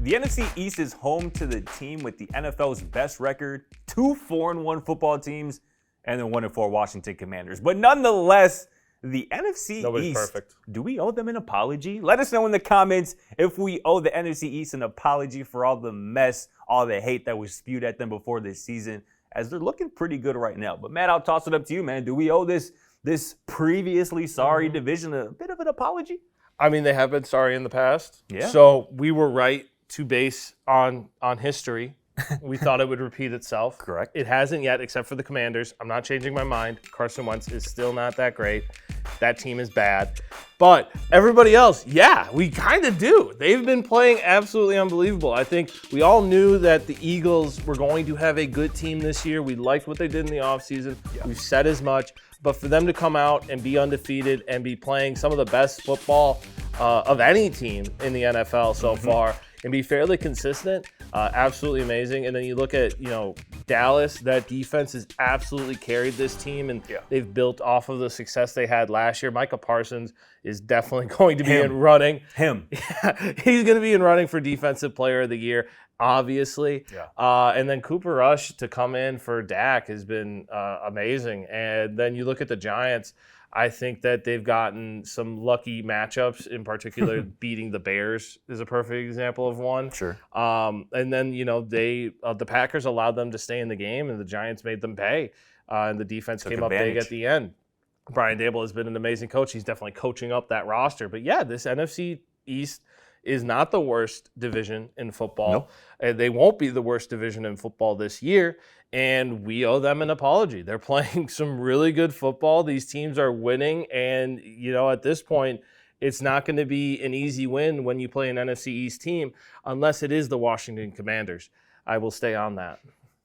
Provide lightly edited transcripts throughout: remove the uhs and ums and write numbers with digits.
The NFC East is home to the team with the NFL's best record, 2 4-1 football teams, and the 1-4 Washington Commanders. But nonetheless, the NFC Nobody's East, perfect. Do we owe them an apology? Let us know in the comments if we owe the NFC East an apology for all the mess, all the hate that was spewed at them before this season, as they're looking pretty good right now. But Matt, I'll toss it up to you, man. Do we owe this previously sorry division a bit of an apology? I mean, they have been sorry in the past. Yeah. So we were right to base on history. We thought it would repeat itself. Correct. It hasn't yet, except for the Commanders. I'm not changing my mind. Carson Wentz is still not that great. That team is bad. But everybody else, yeah, we kind of do. They've been playing absolutely unbelievable. I think we all knew that the Eagles were going to have a good team this year. We liked what they did in the offseason. Yeah. We've said as much. But for them to come out and be undefeated and be playing some of the best football of any team in the NFL so far and be fairly consistent, absolutely amazing. And then you look at, Dallas, that defense has absolutely carried this team, and they've built off of the success they had last year. Micah Parsons is definitely going to be in running. He's going to be in running for Defensive Player of the Year, obviously. Yeah. And then Cooper Rush to come in for Dak has been amazing. And then you look at the Giants. I think that they've gotten some lucky matchups, in particular beating the Bears is a perfect example of one. Sure. And then, the Packers allowed them to stay in the game, and the Giants made them pay. And the defense came up big at the end. Brian Daboll has been an amazing coach. He's definitely coaching up that roster. But, yeah, this NFC East is not the worst division in football. Nope. And they won't be the worst division in football this year. And we owe them an apology. They're playing some really good football. These teams are winning. And, at this point, it's not going to be an easy win when you play an NFC East team unless it is the Washington Commanders. I will stay on that.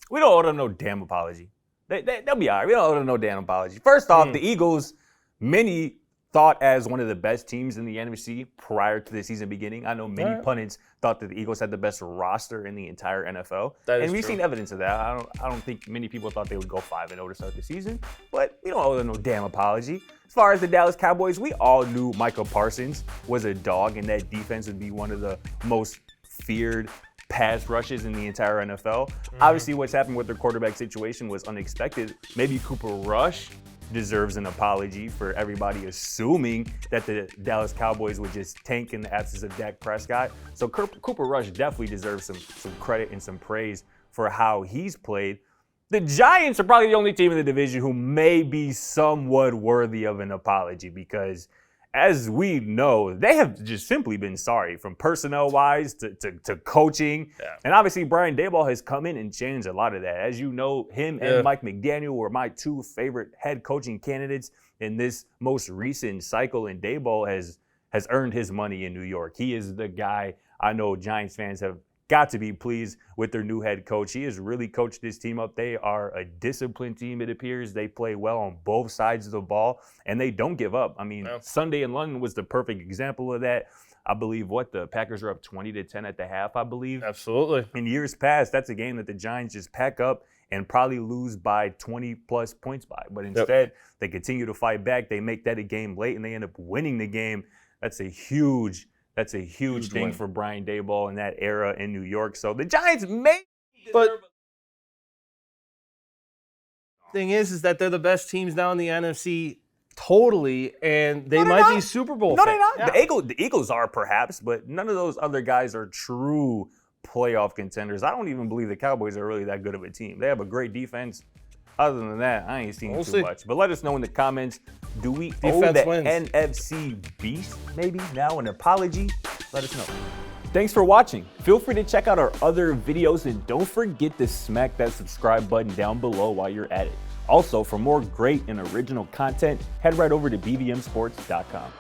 We don't owe them no damn apology. They'll be all right. We don't owe them no damn apology. First off, the Eagles, many thought as one of the best teams in the NFC prior to the season beginning. I know many pundits thought that the Eagles had the best roster in the entire NFL. And we've seen evidence of that. I don't think many people thought they would go 5-0 to start the season, but we don't owe them no damn apology. As far as the Dallas Cowboys, we all knew Micah Parsons was a dog, and that defense would be one of the most feared pass rushes in the entire NFL. Obviously, what's happened with their quarterback situation was unexpected. Maybe Cooper Rush deserves an apology for everybody assuming that the Dallas Cowboys would just tank in the absence of Dak Prescott. So Cooper Rush definitely deserves some credit and some praise for how he's played. The Giants are probably the only team in the division who may be somewhat worthy of an apology because, as we know, they have just simply been sorry, from personnel-wise to coaching. Yeah. And obviously, Brian Daboll has come in and changed a lot of that. As you know, him and Mike McDaniel were my two favorite head coaching candidates in this most recent cycle, and Daboll has earned his money in New York. He is the guy. I know Giants fans have got to be pleased with their new head coach. He has really coached this team up. They are a disciplined team, it appears. They play well on both sides of the ball, and they don't give up. I mean, Sunday in London was the perfect example of that. I believe the Packers are up 20-10 at the half, I believe. Absolutely. In years past, that's a game that the Giants just pack up and probably lose by 20-plus points by. But instead, they continue to fight back. They make that a game late, and they end up winning the game. That's a huge thing win for Brian Daboll in that era in New York. So the Giants may But thing is that they're the best teams now in the NFC totally, and they might be Super Bowl No, fans. they're not. Yeah. The Eagles are perhaps, but none of those other guys are true playoff contenders. I don't even believe the Cowboys are really that good of a team. They have a great defense. Other than that, I ain't seen too much. But let us know in the comments, do we owe the NFC Beast maybe now an apology? Let us know. Thanks for watching. Feel free to check out our other videos, and don't forget to smack that subscribe button down below while you're at it. Also, for more great and original content, head right over to bvmsports.com.